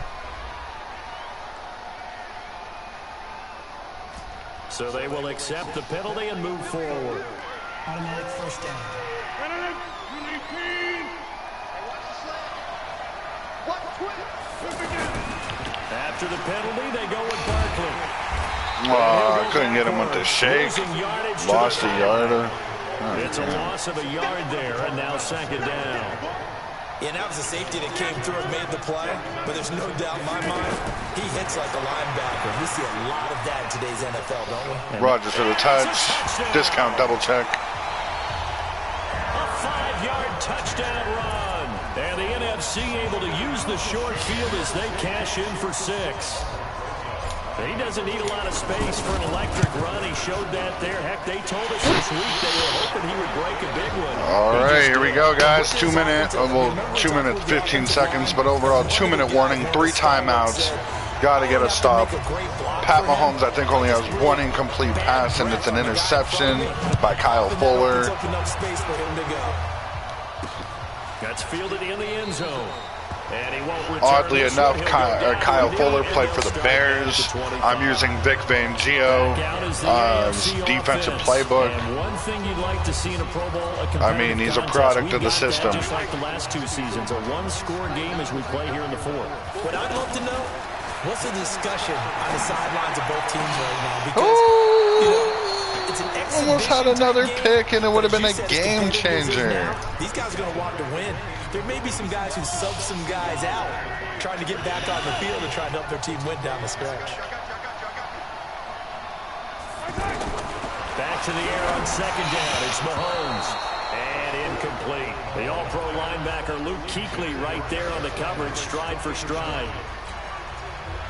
So they will accept the penalty and move forward. Automatic first down. After the penalty, they go with Barkley. Oh, I couldn't get him with the shake. Lost a yarder. It's a loss of a yard there, and now 2nd down. Yeah, that was a safety that came through and made the play, but there's no doubt in my mind, he hits like a linebacker. We see a lot of that in today's NFL, don't we? Rogers for the touch. Discount double check. A 5-yard touchdown run. And the NFC able to use the short field as they cash in for 6. He doesn't need a lot of space for an electric run. He showed that there. Heck, they told us this week they were hoping he would break a big one. All right, here we go, guys. 2 minutes, well, 2 minutes, 15 seconds, but overall 2-minute warning, 3 timeouts. Got to get a stop. Pat Mahomes, I think, only has 1 incomplete pass, and it's an interception by Kyle Fuller. That's fielded in the end zone. And he won't return. Oddly enough, Kyle Fuller played for the Bears. I'm using Vic Fangio's defensive playbook. I mean, he's a product of the system. Just like the last 2 seasons, a 1-score game as we play here in the 4th. What I'd love to know, what's the discussion on the sidelines of both teams right now? Because, you know, it's an exhibition. Almost had another pick, and it would have been a game changer. These guys are going to want to win. There may be some guys who sub some guys out, trying to get back on the field and trying to help their team win down the stretch. Back to the air on 2nd down. It's Mahomes. And incomplete. The all-pro linebacker Luke Kuechly right there on the coverage, stride for stride.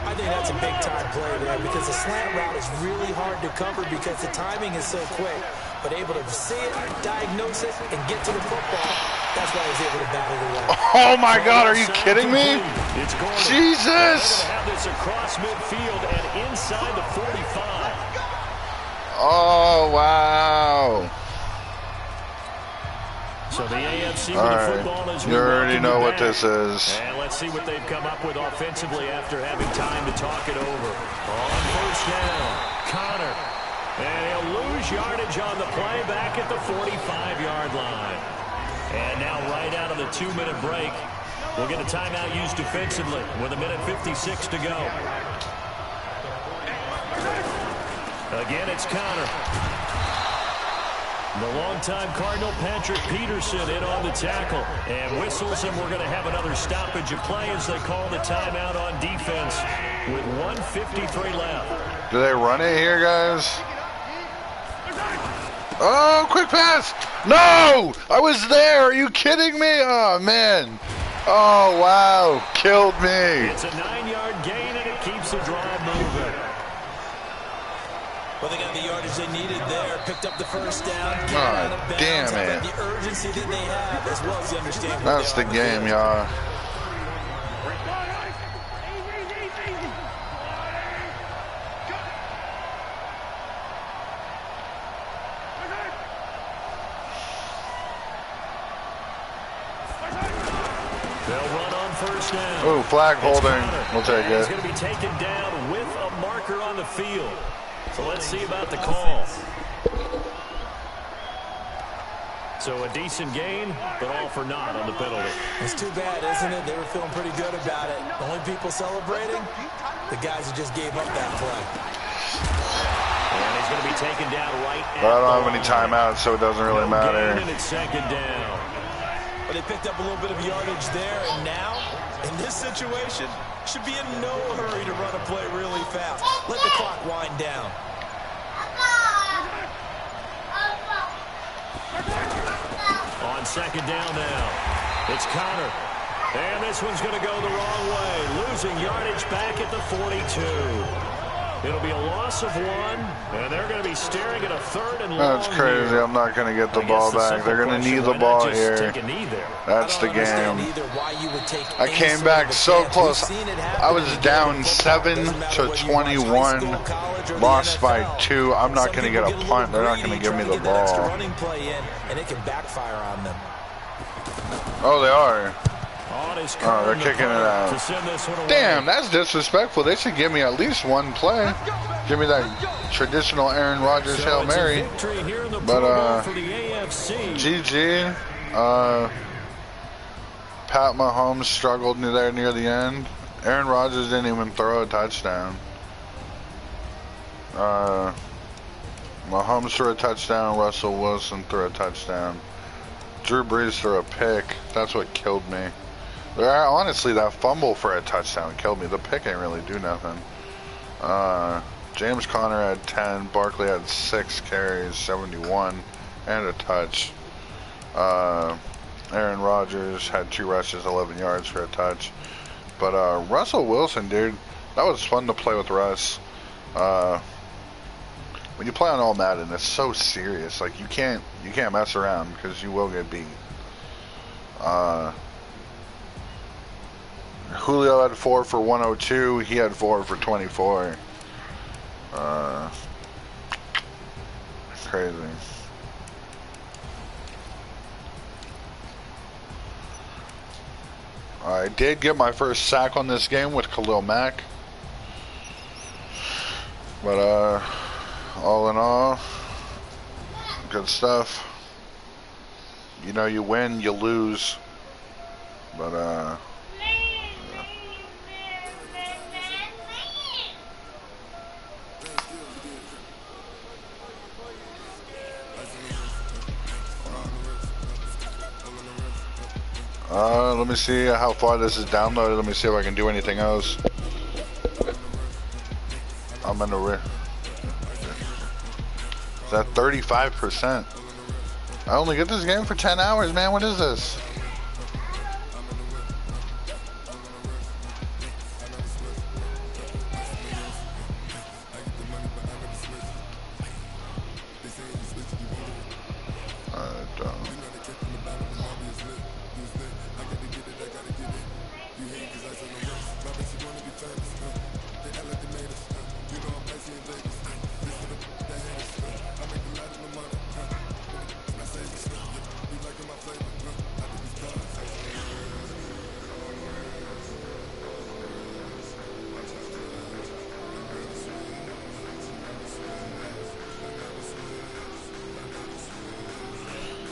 I think that's a big-time play there because the slant route is really hard to cover because the timing is so quick. But able to see it, diagnose it, and get to the football, that's why he's able to battle it away. Oh, my God, are you kidding me? It's Jesus! Have this across midfield and inside the 45. Oh, wow. So the AFC with the football is. You already know what this is. And let's see what they've come up with offensively after having time to talk it over. On 1st down, Connor. And he'll lose yardage on the play back at the 45-yard line. And now right out of the 2-minute break, we'll get a timeout used defensively with 1:56 to go. Again, it's Connor. The longtime Cardinal Patrick Peterson in on the tackle and whistles, and we're going to have another stoppage of play as they call the timeout on defense with 1:53 left. Do they run it here, guys? Oh, quick pass! No! I was there! Are you kidding me? Oh, man. Oh, wow. Killed me. It's a 9-yard gain, and it keeps the drive moving. Well, they got the yardage they needed there. Picked up the 1st down. Oh, damn it. The urgency that they have, as well as the understanding. That's the game, y'all. They'll run on 1st down. Oh, flag holding. We'll take it. He's going to be taken down with a marker on the field. So let's see about the call. So a decent gain, but all for naught on the penalty. It's too bad, isn't it? They were feeling pretty good about it. The only people celebrating, The guys who just gave up that play. And he's going to be taken down right at But I don't have any timeouts, so it doesn't really matter. And it's second down. But they picked up a little bit of yardage there, and now, in this situation, should be in no hurry to run a play really fast. Let the clock wind down. On second down now, it's Connor. And this one's going to go the wrong way. Losing yardage back at the 42. It'll be a loss of 1, and they're going to be staring at a third and long. That's crazy. Here. I'm not going to get the ball back. They're going to need the ball here. That's the game. I came back so close. I was down 7 to 21, lost by 2. I'm not going to get a punt. They're not going to give me the ball. Oh, they are. Oh, they're kicking it out. Damn, that's disrespectful. They should give me at least one play. Give me that traditional Aaron Rodgers Hail Mary. But, GG. Pat Mahomes struggled there near the end. Aaron Rodgers didn't even throw a touchdown. Mahomes threw a touchdown. Russell Wilson threw a touchdown. Drew Brees threw a pick. That's what killed me. Honestly, that fumble for a touchdown killed me. The pick ain't really do nothing. James Conner had 10. Barkley had 6 carries, 71, and a touch. Aaron Rodgers had 2 rushes, 11 yards for a touch. But Russell Wilson, dude, that was fun to play with Russ. When you play on all Madden, it's so serious. Like you can't mess around because you will get beat. Julio had 4 for 102. He had 4 for 24. Crazy. I did get my first sack on this game with Khalil Mack. But all in all, good stuff. You know, you win, you lose. But let me see how far this is downloaded. Let me see if I can do anything else. I'm in the Is that 35%? I only get this game for 10 hours, man. What is this?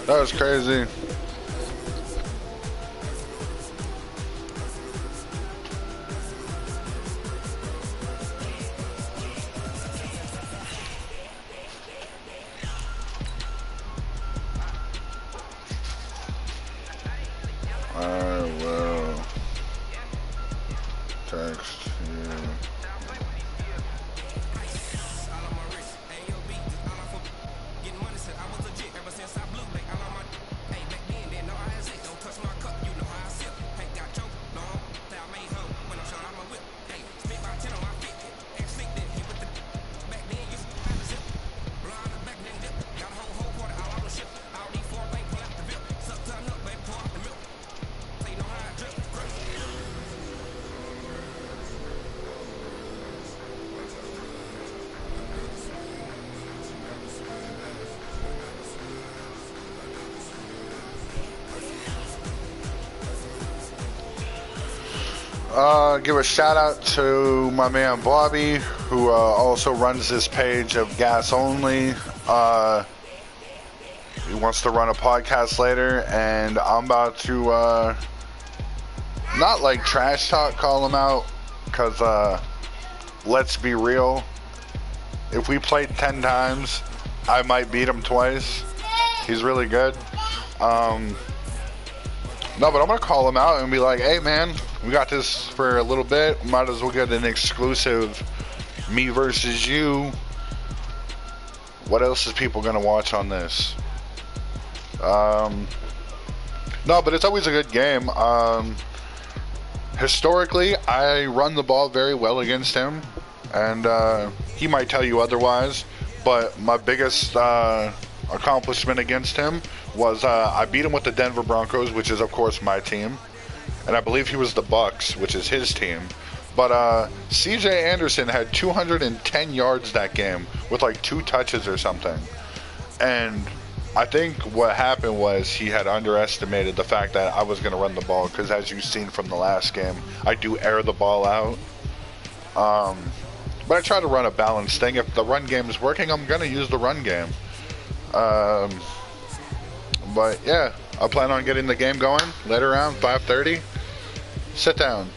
That was crazy. I will text you. Give a shout out to my man Bobby, who also runs this page of GasOnly. He wants to run a podcast later, and I'm about to not like trash talk, call him out, because let's be real. If we played 10 times, I might beat him twice. He's really good. No, but I'm going to call him out and be like, hey, man, we got this for a little bit. Might as well get an exclusive me versus you. What else is people going to watch on this? No, but it's always a good game. Historically, I run the ball very well against him. And he might tell you otherwise. But my biggest accomplishment against him was I beat him with the Denver Broncos, which is, of course, my team. And I believe he was the Bucks, which is his team. But C.J. Anderson had 210 yards that game with like 2 touches or something. And I think what happened was he had underestimated the fact that I was going to run the ball. Because as you've seen from the last game, I do air the ball out. But I try to run a balanced thing. If the run game is working, I'm going to use the run game. But yeah, I plan on getting the game going later around 5:30. Sit down.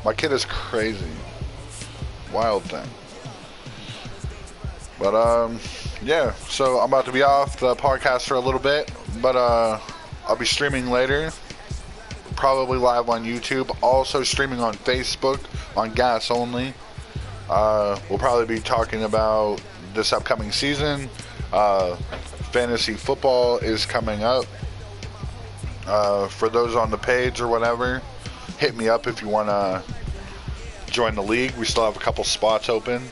My kid is crazy. Wild thing. But yeah, so I'm about to be off the podcast for a little bit, but I'll be streaming later. Probably live on YouTube, also streaming on Facebook on GasOnly. We'll probably be talking about this upcoming season. Fantasy football is coming up. For those on the page or whatever, hit me up if you want to join the league. We still have a couple spots open.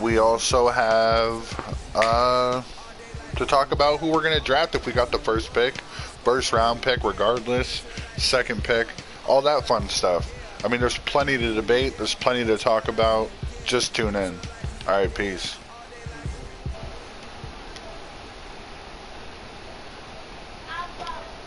We also have to talk about who we're going to draft if we got the first pick, first round pick regardless, second pick, all that fun stuff. I mean, there's plenty to debate. There's plenty to talk about. Just tune in. All right, peace.